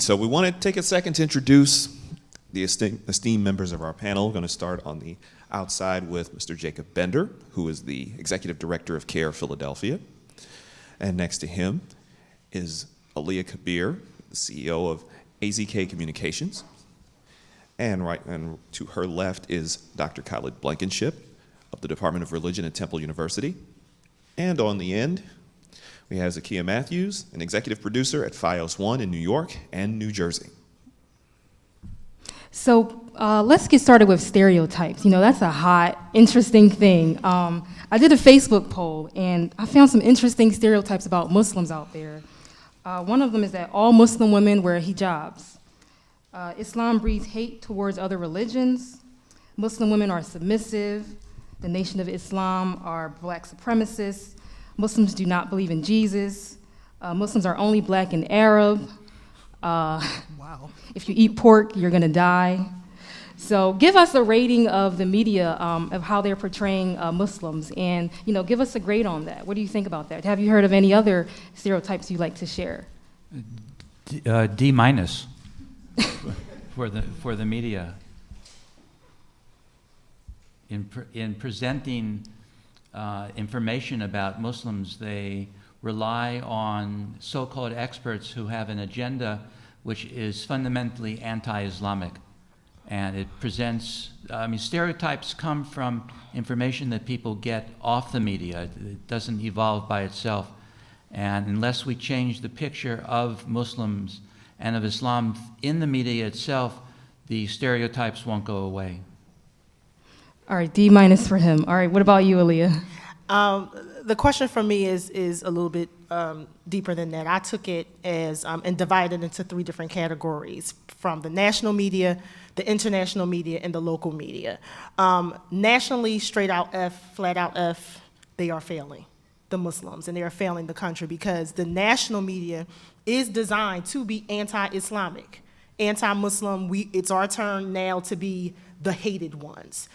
So we want to take a second to introduce the esteemed members of our panel. We're going to start on the outside with Mr. Jacob Bender, who is the Executive Director of CARE Philadelphia. And next to him is Aliyah Kabir, the CEO of AZK Communications. And to her left is Dr. Khalid Blankenship of the Department of Religion at Temple University. And on the end, we have Zakiya Matthews, an executive producer at FiOS One in New York and New Jersey. So let's get started with stereotypes. You know, that's a hot, interesting thing. I did a Facebook poll, and I found some interesting stereotypes about Muslims out there. One of them is that all Muslim women wear hijabs. Islam breeds hate towards other religions. Muslim women are submissive. The Nation of Islam are black supremacists. Muslims do not believe in Jesus. Muslims are only black and Arab. Wow. If you eat pork, you're gonna die. So give us a rating of the media of how they're portraying Muslims, and give us a grade on that. What do you think about that? Have you heard of any other stereotypes you'd like to share? D minus for the media. In presenting information about Muslims, they rely on so-called experts who have an agenda which is fundamentally anti-Islamic. And it presents, stereotypes come from information that people get off the media. It doesn't evolve by itself. And unless we change the picture of Muslims and of Islam in the media itself, the stereotypes won't go away. All right, D minus for him. All right, what about you, Aliyah? The question for me is a little bit deeper than that. I took it as and divided into 3 different categories: from the national media, the international media, and the local media. Nationally, straight out F, flat out F, they are failing the Muslims, and they are failing the country, because the national media is designed to be anti-Islamic, anti-Muslim. It's our turn now to be the hated ones.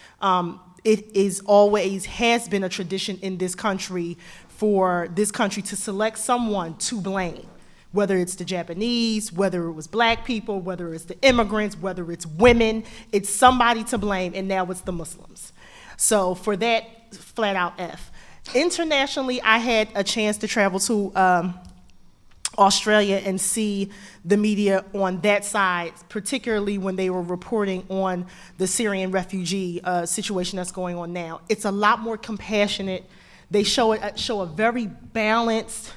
It is always has been a tradition in this country for this country to select someone to blame, whether it's the Japanese, whether it was black people, whether it's the immigrants, whether it's women, it's somebody to blame, and now it's the Muslims. So for that, flat out F. Internationally, I had a chance to travel to Australia and see the media on that side, particularly when they were reporting on the Syrian refugee situation that's going on now. It's a lot more compassionate. They show a very balanced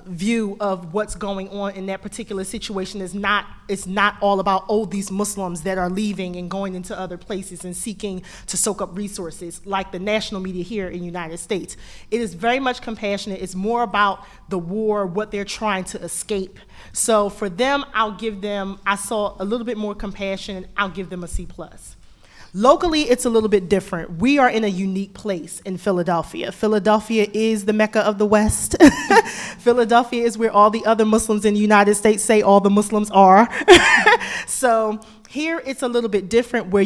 view of what's going on in that particular situation. It's not all about, these Muslims that are leaving and going into other places and seeking to soak up resources like the national media here in the United States. It is very much compassionate. It's more about the war, what they're trying to escape. So for them, I saw a little bit more compassion, and I'll give them a C+. Locally, it's a little bit different. We are in a unique place in Philadelphia. Philadelphia is the Mecca of the West. Philadelphia is where all the other Muslims in the United States say all the Muslims are. So here it's a little bit different, where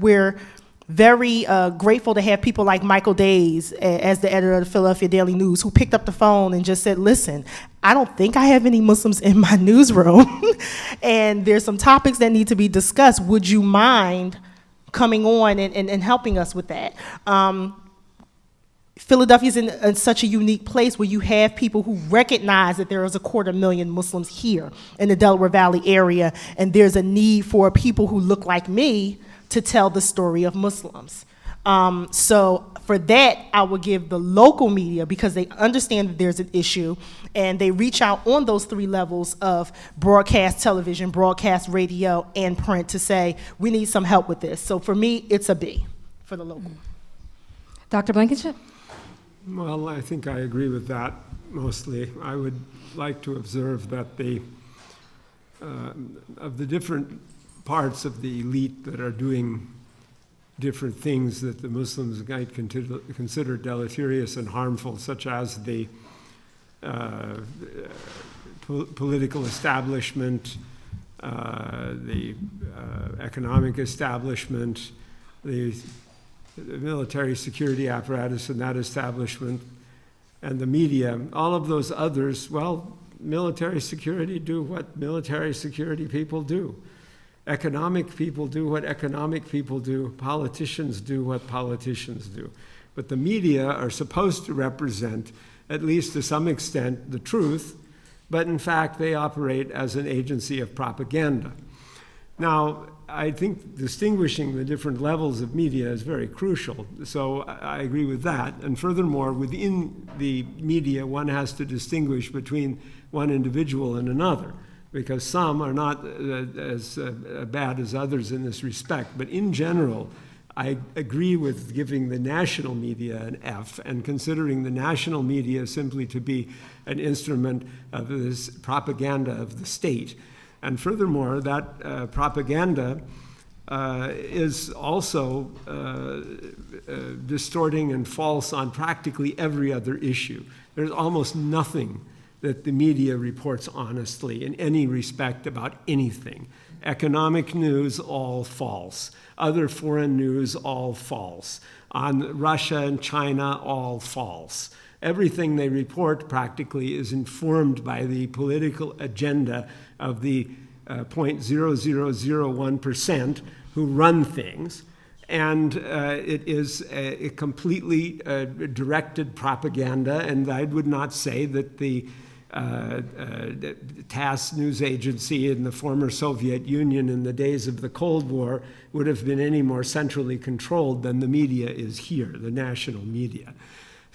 we're very grateful to have people like Michael Days as the editor of the Philadelphia Daily News, who picked up the phone and just said, listen, I don't think I have any Muslims in my newsroom, and there's some topics that need to be discussed. Would you mind coming on and helping us with that? Philadelphia is in such a unique place where you have people who recognize that there is 250,000 Muslims here in the Delaware Valley area, and there's a need for people who look like me to tell the story of Muslims. So for that, I would give the local media, because they understand that there's an issue, and they reach out on those 3 levels of broadcast television, broadcast radio, and print to say, we need some help with this. So for me, it's a B for the local. Dr. Blankenship? Well, I think I agree with that mostly. I would like to observe that of the different parts of the elite that are doing different things that the Muslims might consider deleterious and harmful, such as the political establishment, the economic establishment, the military security apparatus in that establishment, and the media. All of those others, well, military security do what military security people do. Economic people do what economic people do. Politicians do what politicians do. But the media are supposed to represent, at least to some extent, the truth, but in fact they operate as an agency of propaganda. Now, I think distinguishing the different levels of media is very crucial, so I agree with that. And furthermore, within the media, one has to distinguish between one individual and another, because some are not as bad as others in this respect. But in general, I agree with giving the national media an F and considering the national media simply to be an instrument of this propaganda of the state. And furthermore, that propaganda is also distorting and false on practically every other issue. There's almost nothing that the media reports honestly in any respect about anything. Economic news, all false. Other foreign news, all false. On Russia and China, all false. Everything they report practically is informed by the political agenda of the 0.0001% who run things. And it is a completely directed propaganda, and I would not say that the TASS news agency in the former Soviet Union in the days of the Cold War would have been any more centrally controlled than the media is here, the national media.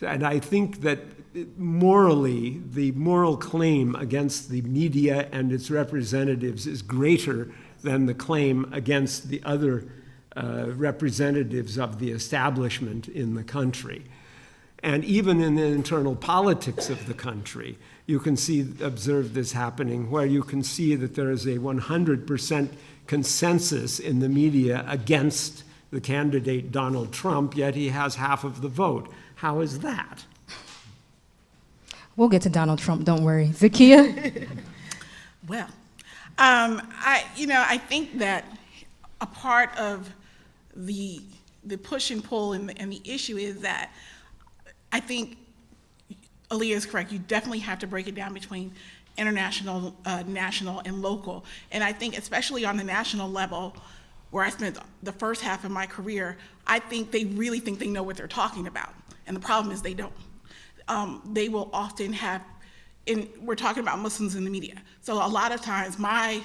And I think that morally, the moral claim against the media and its representatives is greater than the claim against the other representatives of the establishment in the country. And even in the internal politics of the country, you can observe this happening, where you can see that there is a 100% consensus in the media against the candidate Donald Trump, yet he has half of the vote. How is that? We'll get to Donald Trump, don't worry. Zakia? Well, I think that a part of the push and pull and the issue is that I think Aaliyah is correct. You definitely have to break it down between international, national, and local. And I think especially on the national level, where I spent the first half of my career, I think they really think they know what they're talking about. And the problem is they don't. They will often have, we're talking about Muslims in the media. So a lot of times my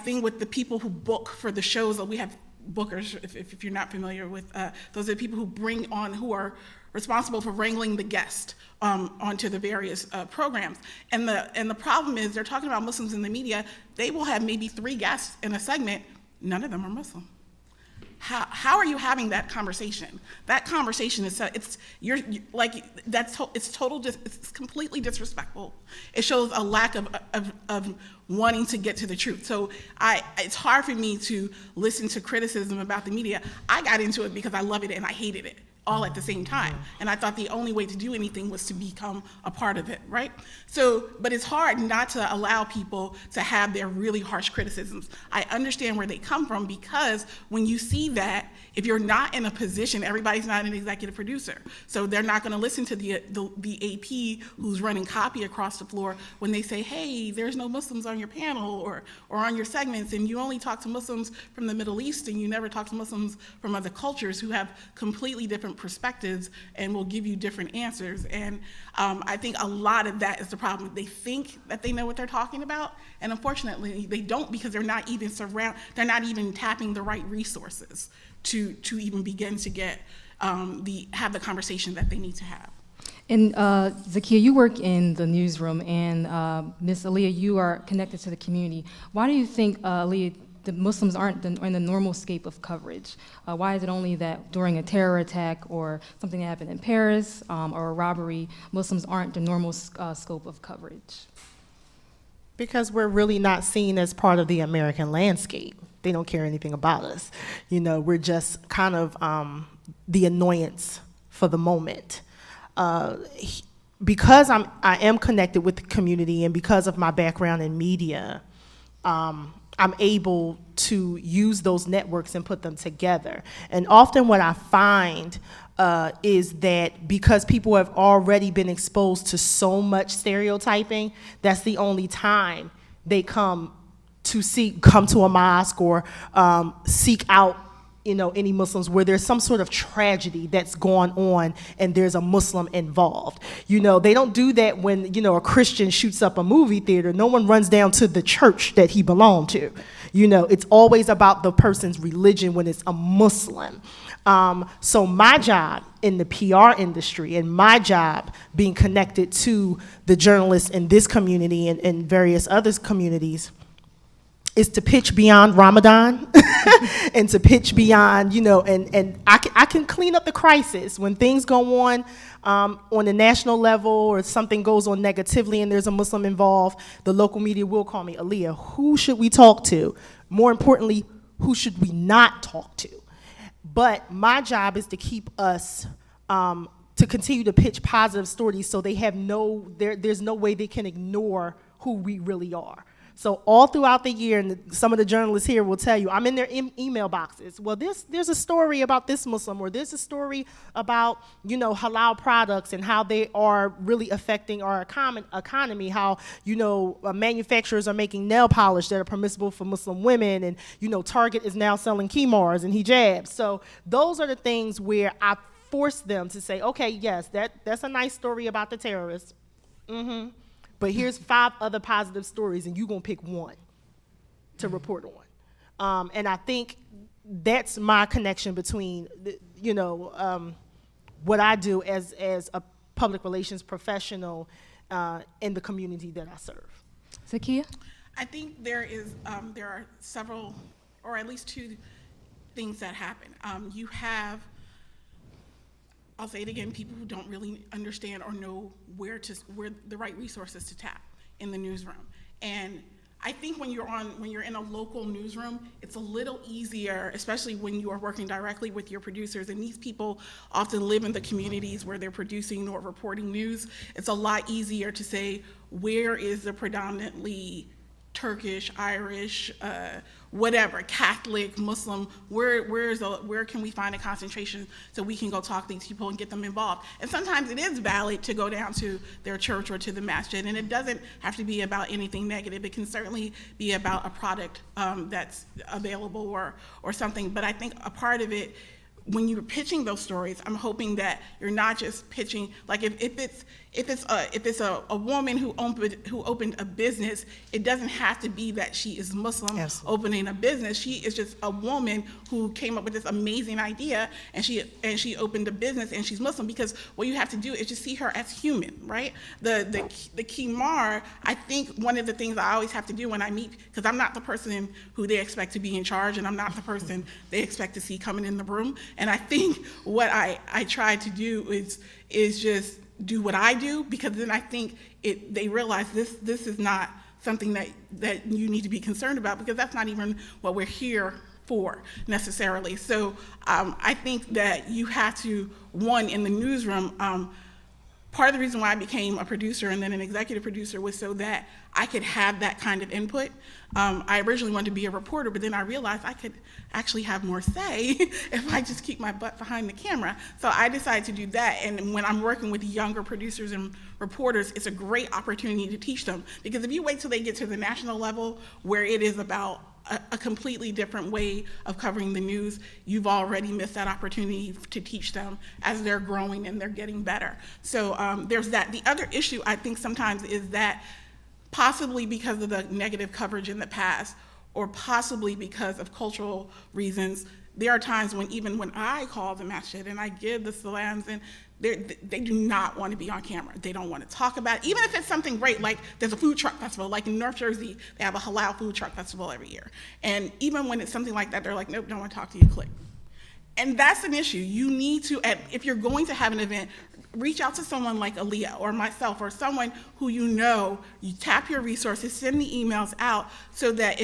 thing with the people who book for the shows, that we have bookers, if you're not familiar with, those are the people who bring on, who are responsible for wrangling the guest onto the various programs. And the problem is they're talking about Muslims in the media. They will have maybe 3 guests in a segment. None of them are Muslim. How are you having that conversation? That conversation is it's completely disrespectful. It shows a lack of wanting to get to the truth. So it's hard for me to listen to criticism about the media. I got into it because I love it and I hated it all at the same time. And I thought the only way to do anything was to become a part of it, right? So, but it's hard not to allow people to have their really harsh criticisms. I understand where they come from, because when you see that, if you're not in a position, everybody's not an executive producer. So they're not gonna listen to the AP who's running copy across the floor when they say, hey, there's no Muslims on your panel or on your segments, and you only talk to Muslims from the Middle East and you never talk to Muslims from other cultures who have completely different perspectives and will give you different answers. And I think a lot of that is the problem. They think that they know what they're talking about, and unfortunately they don't, because they're not even tapping the right resources to even begin to get have the conversation that they need to have. And Zakia, you work in the newsroom, and Ms. Aaliyah, you are connected to the community. Why do you think, Aaliyah, the Muslims aren't in the normal scope of coverage? Why is it only that during a terror attack or something that happened in Paris or a robbery, Muslims aren't the normal scope of coverage? Because we're really not seen as part of the American landscape. They don't care anything about us. You know, we're just kind of the annoyance for the moment. Because I am connected with the community, and because of my background in media, I'm able to use those networks and put them together. And often what I find is that because people have already been exposed to so much stereotyping, that's the only time they come to a mosque or seek out, any Muslims where there's some sort of tragedy that's going on and there's a Muslim involved. They don't do that when, a Christian shoots up a movie theater. No one runs down to the church that he belonged to. It's always about the person's religion when it's a Muslim. So my job in the PR industry and my job being connected to the journalists in this community and various other communities is to pitch beyond Ramadan and to pitch beyond, and I can clean up the crisis when things go on the national level or something goes on negatively and there's a Muslim involved. The local media will call me, Aaliyah, who should we talk to? More importantly, who should we not talk to? But my job is to keep us, to continue to pitch positive stories so they have there's no way they can ignore who we really are. So all throughout the year, and some of the journalists here will tell you, I'm in their email boxes. Well, there's a story about this Muslim, or there's a story about, halal products and how they are really affecting our economy, how, manufacturers are making nail polish that are permissible for Muslim women, and, Target is now selling khimars and hijabs. So those are the things where I force them to say, okay, yes, that's a nice story about the terrorists. Mm-hmm. But here's 5 other positive stories, and you're going to pick one to report on. And I think that's my connection between, what I do as a public relations professional in the community that I serve. Zakia? I think there are several, or at least 2 things that happen. You have, I'll say it again, people who don't really understand or know where the right resources to tap in the newsroom. And I think when you're in a local newsroom, it's a little easier, especially when you are working directly with your producers, and these people often live in the communities where they're producing or reporting news. It's a lot easier to say, where is the predominantly Turkish, Irish, whatever, Catholic, Muslim, where can we find a concentration so we can go talk to these people and get them involved? And sometimes it is valid to go down to their church or to the masjid, and it doesn't have to be about anything negative. It can certainly be about a product that's available or something. But I think a part of it, when you're pitching those stories, I'm hoping that you're not just pitching, like if it's a woman who opened a business, it doesn't have to be that she is Muslim. Yes. Opening a business. She is just a woman who came up with this amazing idea, and she opened a business, and she's Muslim, because what you have to do is just see her as human, right? The Khimar, I think one of the things I always have to do when I meet, because I'm not the person who they expect to be in charge, and I'm not the person they expect to see coming in the room. And I think what I try to do is just do what I do, because then I think they realize this is not something that you need to be concerned about, because that's not even what we're here for necessarily. So I think that you have to, one, in the newsroom, part of the reason why I became a producer and then an executive producer was so that I could have that kind of input. I originally wanted to be a reporter, but then I realized I could actually have more say if I just keep my butt behind the camera. So I decided to do that, and when I'm working with younger producers and reporters, it's a great opportunity to teach them, because if you wait till they get to the national level where it is about a completely different way of covering the news, you've already missed that opportunity to teach them as they're growing and they're getting better. So there's that. The other issue I think sometimes is that possibly because of the negative coverage in the past, or possibly because of cultural reasons, there are times when even when I call the masjid and I give the salams, and they do not want to be on camera. They don't want to talk about it, even if it's something great, like there's a food truck festival, like in North Jersey, they have a halal food truck festival every year. And even when it's something like that, they're like, nope, don't want to talk to you, click. And that's an issue. You need to, if you're going to have an event, reach out to someone like Aaliyah or myself or someone who you tap your resources, send the emails out so that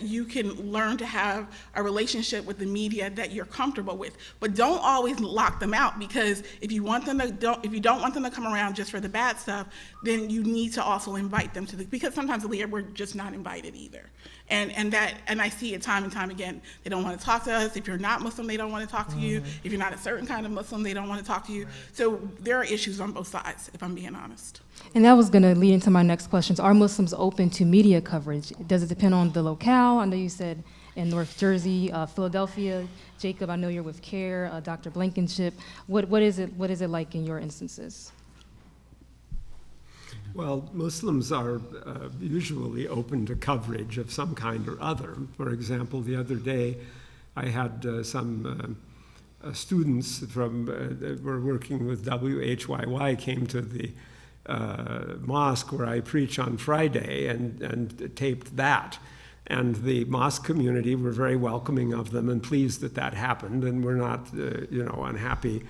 you can learn to have a relationship with the media that you're comfortable with. But don't always lock them out, because if you don't want them to come around just for the bad stuff, then you need to also invite them because sometimes, Aaliyah, we're just not invited either. And I see it time and time again. They don't want to talk to us. If you're not Muslim, they don't want to talk to you. If you're not a certain kind of Muslim, they don't want to talk to you. So there are issues on both sides, if I'm being honest. And that was going to lead into my next questions. Are Muslims open to media coverage? Does it depend on the locale? I know you said in North Jersey, Philadelphia. Jacob, I know you're with CARE, Dr. Blankenship. What is it like in your instances? Well, Muslims are usually open to coverage of some kind or other. For example, the other day, I had some students from that were working with WHYY came to the mosque where I preach on Friday and taped that. And the mosque community were very welcoming of them and pleased that that happened, and were not, unhappy,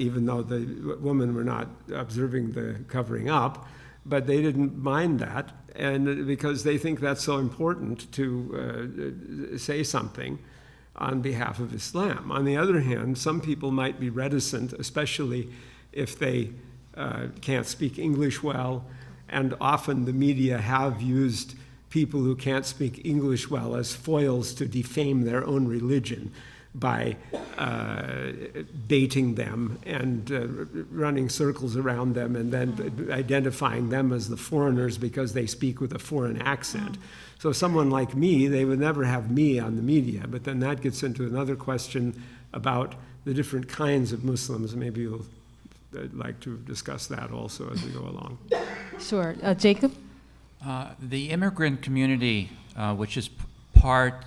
even though the women were not observing the covering up. But they didn't mind that, and because they think that's so important to say something on behalf of Islam. On the other hand, some people might be reticent, especially if they can't speak English well, and often the media have used people who can't speak English well as foils to defame their own religion by baiting them and running circles around them and then identifying them as the foreigners because they speak with a foreign accent. So someone like me, they would never have me on the media, but then that gets into another question about the different kinds of Muslims. Maybe you'll like to discuss that also as we go along. Sure. Jacob? The immigrant community, which is part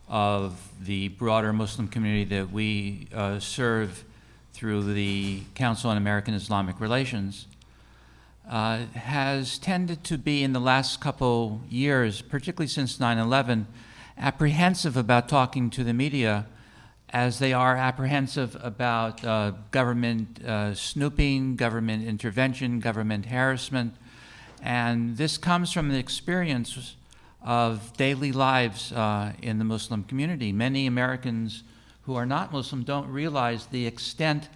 of the broader Muslim community that we serve through the Council on American Islamic Relations, has tended to be in the last couple years, particularly since 9/11, apprehensive about talking to the media, as they are apprehensive about government snooping, government intervention, government harassment. And this comes from the experience of daily lives in the Muslim community. Many Americans who are not Muslim don't realize the extent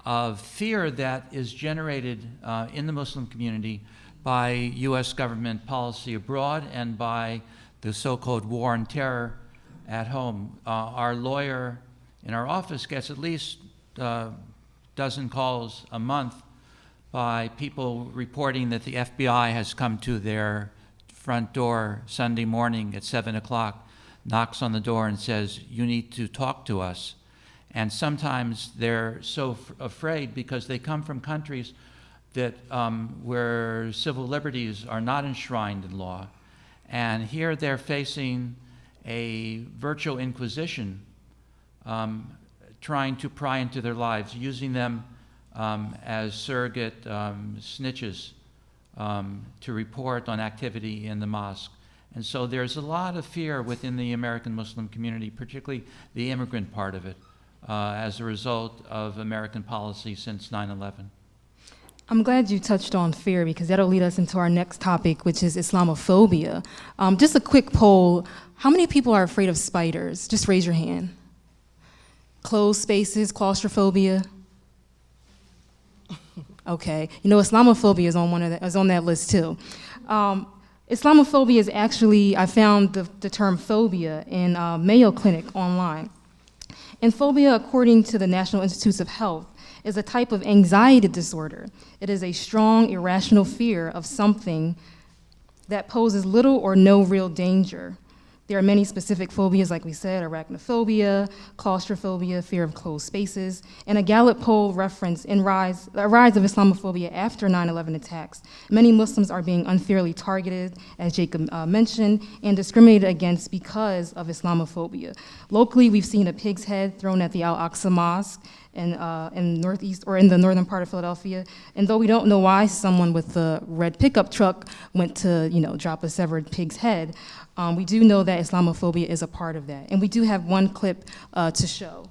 of fear that is generated in the Muslim community by U.S. government policy abroad and by the so-called war on terror at home. Our lawyer in our office gets at least a dozen calls a month by people reporting that the FBI has come to their front door Sunday morning at 7 o'clock, knocks on the door and says, "You need to talk to us." And sometimes they're so afraid because they come from countries that where civil liberties are not enshrined in law. And here they're facing a virtual inquisition, trying to pry into their lives, using them as surrogate snitches to report on activity in the mosque. And so there's a lot of fear within the American Muslim community, particularly the immigrant part of it, as a result of American policy since 9/11. I'm glad you touched on fear because that'll lead us into our next topic, which is Islamophobia. Just a quick poll. How many people are afraid of spiders? Just raise your hand. Closed spaces, claustrophobia? Okay, Islamophobia is on that list too. Islamophobia is actually, I found the term phobia in Mayo Clinic online. And phobia, according to the National Institutes of Health, is a type of anxiety disorder. It is a strong, irrational fear of something that poses little or no real danger. There are many specific phobias, like we said, arachnophobia, claustrophobia, fear of closed spaces, and a Gallup poll referenced a rise of Islamophobia after 9/11 attacks. Many Muslims are being unfairly targeted, as Jacob mentioned, and discriminated against because of Islamophobia. Locally, we've seen a pig's head thrown at the Al-Aqsa Mosque in northeast or in the northern part of Philadelphia. And though we don't know why someone with the red pickup truck went to, drop a severed pig's head, we do know that Islamophobia is a part of that. And we do have one clip to show.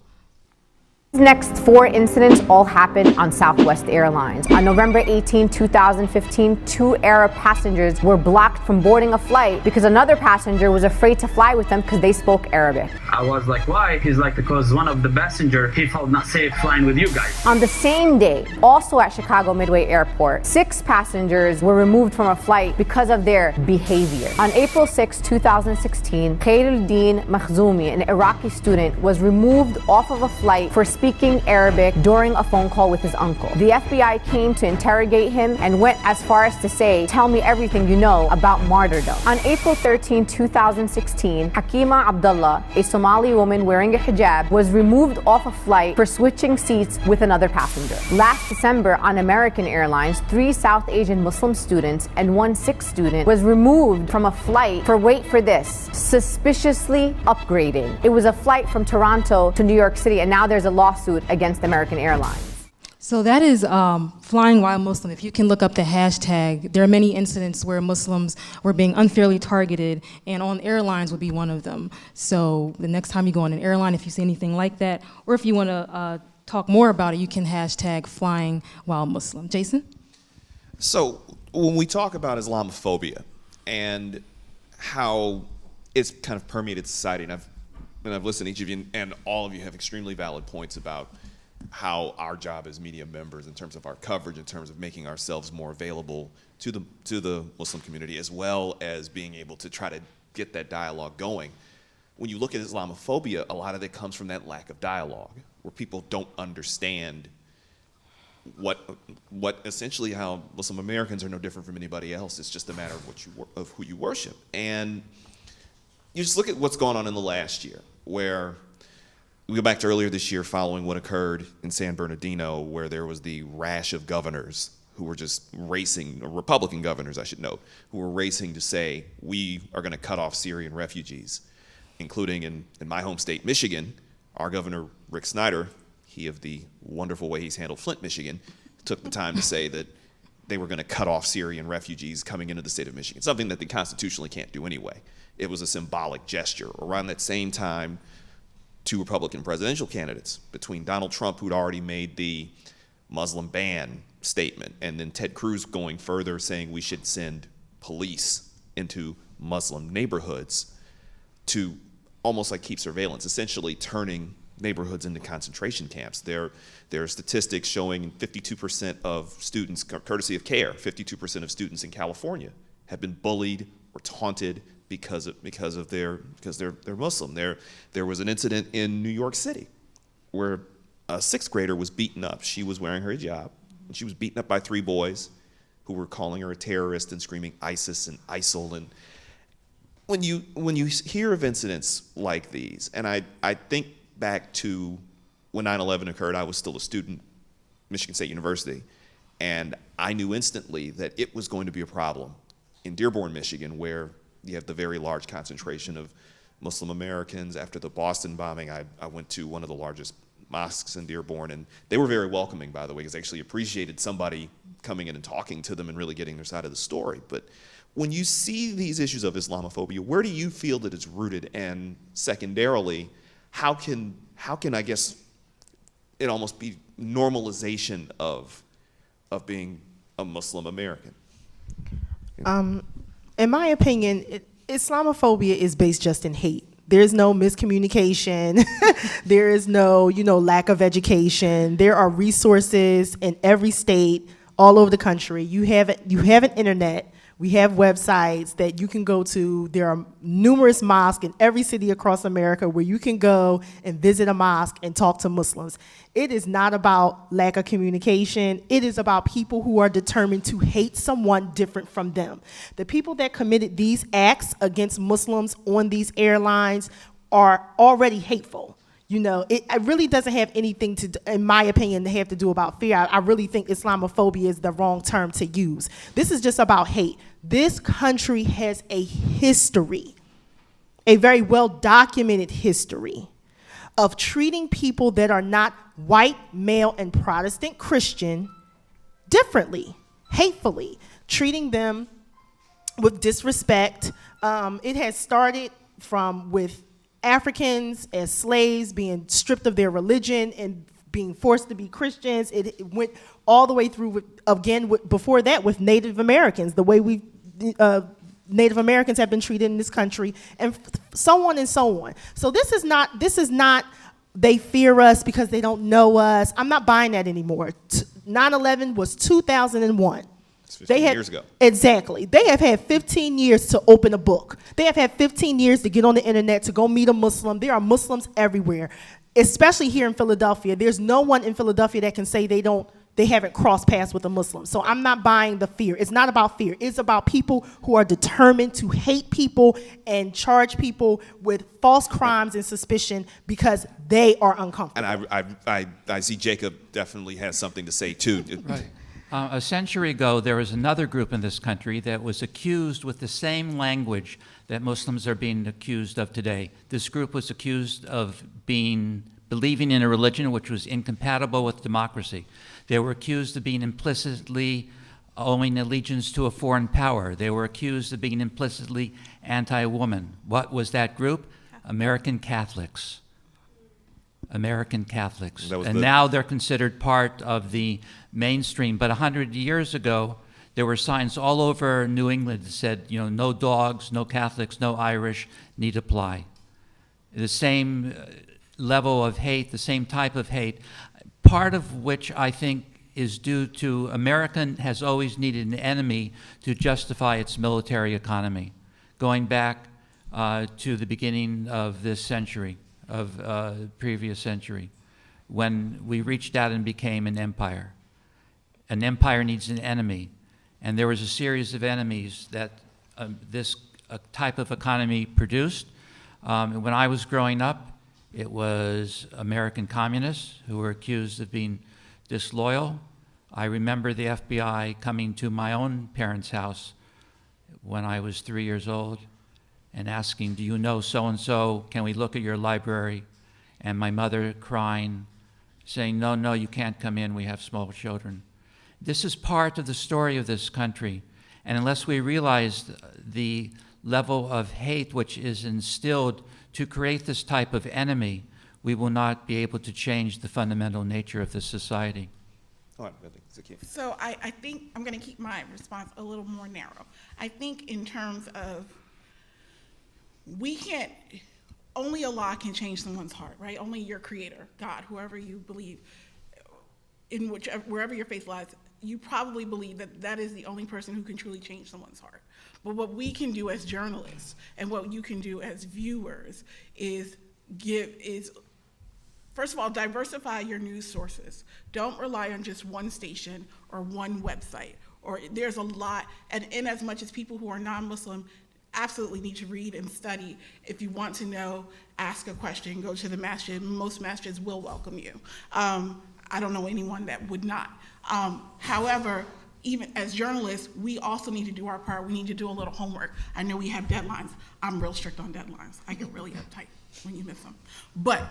These next 4 incidents all happened on Southwest Airlines. On November 18, 2015, 2 Arab passengers were blocked from boarding a flight because another passenger was afraid to fly with them because they spoke Arabic. I was like, why? He's like, because one of the passengers, he felt not safe flying with you guys. On the same day, also at Chicago Midway Airport, 6 passengers were removed from a flight because of their behavior. On April 6, 2016, Khairuddin Makhzoumi, an Iraqi student, was removed off of a flight for speaking Arabic during a phone call with his uncle. The FBI came to interrogate him and went as far as to say, tell me everything you know about martyrdom. On April 13, 2016, Hakima Abdullah, a Somali woman wearing a hijab, was removed off a flight for switching seats with another passenger. Last December, on American Airlines, 3 South Asian Muslim students and 1 Sikh student was removed from a flight for, wait for this, suspiciously upgrading. It was a flight from Toronto to New York City, and now there's a lawsuit against American Airlines. So that is flying while Muslim. If you can look up the hashtag, there are many incidents where Muslims were being unfairly targeted, and on airlines would be one of them. So the next time you go on an airline, if you see anything like that, or if you want to talk more about it, you can hashtag flying while Muslim. Jason? So when we talk about Islamophobia and how it's kind of permeated society, and I've listened to each of you, and all of you have extremely valid points about how our job as media members, in terms of our coverage, in terms of making ourselves more available to the Muslim community, as well as being able to try to get that dialogue going. When you look at Islamophobia, a lot of it comes from that lack of dialogue, where people don't understand what essentially how Muslim Americans are no different from anybody else. It's just a matter of who you worship. And you just look at what's gone on in the last year, where we go back to earlier this year following what occurred in San Bernardino, where there was the rash of governors who were just racing, Republican governors, I should note, who were racing to say, we are going to cut off Syrian refugees, including in my home state, Michigan. Our governor, Rick Snyder, he of the wonderful way he's handled Flint, Michigan, took the time to say that they were going to cut off Syrian refugees coming into the state of Michigan, something that they constitutionally can't do anyway. It was a symbolic gesture. Around that same time, 2 Republican presidential candidates, between Donald Trump, who'd already made the Muslim ban statement, and then Ted Cruz going further, saying we should send police into Muslim neighborhoods to almost like keep surveillance, essentially turning neighborhoods into concentration camps. There are statistics showing 52% of students, courtesy of CARE, 52% of students in California have been bullied or taunted because they're Muslim. There was an incident in New York City where a 6th grader was beaten up. She was wearing her hijab, and she was beaten up by 3 boys who were calling her a terrorist and screaming ISIS and ISIL. And when you hear of incidents like these, and I think back to when 9/11 occurred, I was still a student at Michigan State University, and I knew instantly that it was going to be a problem in Dearborn, Michigan, where you have the very large concentration of Muslim Americans. After the Boston bombing, I went to one of the largest mosques in Dearborn, and they were very welcoming, by the way, because they actually appreciated somebody coming in and talking to them and really getting their side of the story. But when you see these issues of Islamophobia, where do you feel that it's rooted? And secondarily, how can I guess it almost be normalization of being a Muslim American? In my opinion, Islamophobia is based just in hate. There's no miscommunication. There is no, lack of education. There are resources in every state, all over the country. You have an internet. We have websites that you can go to. There are numerous mosques in every city across America where you can go and visit a mosque and talk to Muslims. It is not about lack of communication. It is about people who are determined to hate someone different from them. The people that committed these acts against Muslims on these airlines are already hateful. It really doesn't have anything to, in my opinion, to have to do about fear. I really think Islamophobia is the wrong term to use. This is just about hate. This country has a history, a very well-documented history of treating people that are not white, male, and Protestant Christian differently, hatefully, treating them with disrespect. It has started with Africans as slaves being stripped of their religion and being forced to be Christians. It went all the way through, before that, with Native Americans, the way Native Americans have been treated in this country, and so on and so on. So this is not they fear us because they don't know us. I'm not buying that anymore. 9/11 was 2001. 15 years ago. Exactly. They have had 15 years to open a book. They have had 15 years to get on the internet, to go meet a Muslim. There are Muslims everywhere, especially here in Philadelphia. There's no one in Philadelphia that can say they haven't crossed paths with a Muslim. So I'm not buying the fear. It's not about fear. It's about people who are determined to hate people and charge people with false crimes and suspicion because they are uncomfortable. And I see Jacob definitely has something to say too. Right. A century ago, there was another group in this country that was accused with the same language that Muslims are being accused of today. This group was accused of believing in a religion which was incompatible with democracy. They were accused of being implicitly owing allegiance to a foreign power. They were accused of being implicitly anti-woman. What was that group? American Catholics. American Catholics. And now they're considered part of the mainstream. But 100 years ago, there were signs all over New England that said, no dogs, no Catholics, no Irish need apply. The same level of hate, the same type of hate, part of which I think is due to America has always needed an enemy to justify its military economy, going back to the beginning of this century, of the previous century, when we reached out and became an empire. An empire needs an enemy, and there was a series of enemies that this type of economy produced. When I was growing up, it was American communists who were accused of being disloyal. I remember the FBI coming to my own parents' house when I was 3 years old and asking, do you know so-and-so, can we look at your library? And my mother crying, saying, no, you can't come in, we have small children. This is part of the story of this country. And unless we realize the level of hate which is instilled to create this type of enemy, we will not be able to change the fundamental nature of this society. So I think I'm going to keep my response a little more narrow. I think in terms of only Allah can change someone's heart, right? Only your creator, God, whoever you believe, wherever your faith lies, you probably believe that is the only person who can truly change someone's heart. But what we can do as journalists and what you can do as viewers is first of all, diversify your news sources. Don't rely on just one station or one website. Or there's a lot, and in as much as people who are non-Muslim absolutely need to read and study. If you want to know, ask a question, go to the masjid. Most masjids will welcome you. I don't know anyone that would not. However, even as journalists, we also need to do our part. We need to do a little homework. I know we have deadlines. I'm real strict on deadlines. I get really uptight when you miss them. But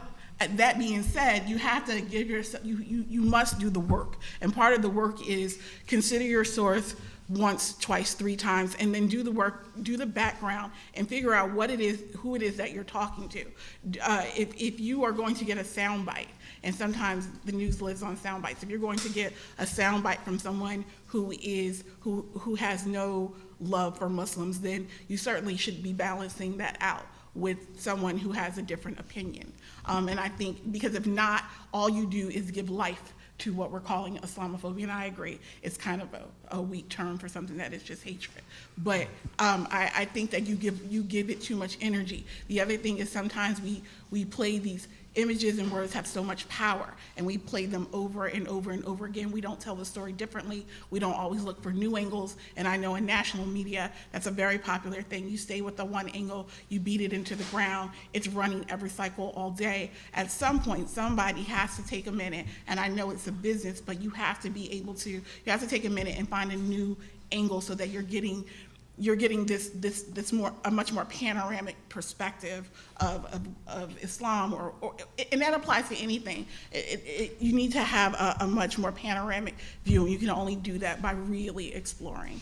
that being said, you have to give yourself, you must do the work. And part of the work is consider your source once, twice, 3 times, and then do the work, do the background, and figure out who it is that you're talking to. If you are going to get a soundbite, and sometimes the news lives on sound bites. If you're going to get a sound bite from someone who has no love for Muslims, then you certainly should be balancing that out with someone who has a different opinion. And I think, because if not, all you do is give life to what we're calling Islamophobia, and I agree, it's kind of a weak term for something that is just hatred. But I think that you give it too much energy. The other thing is sometimes we play these images and words have so much power, and we play them over and over and over again. We don't tell the story differently. We don't always look for new angles, and I know in national media, that's a very popular thing. You stay with the one angle, you beat it into the ground, it's running every cycle all day. At some point, somebody has to take a minute, and I know it's a business, but you have to be able to, you have to take a minute and find a new angle so that you're getting a much more panoramic perspective of Islam, and that applies to anything. You need to have a much more panoramic view, and you can only do that by really exploring.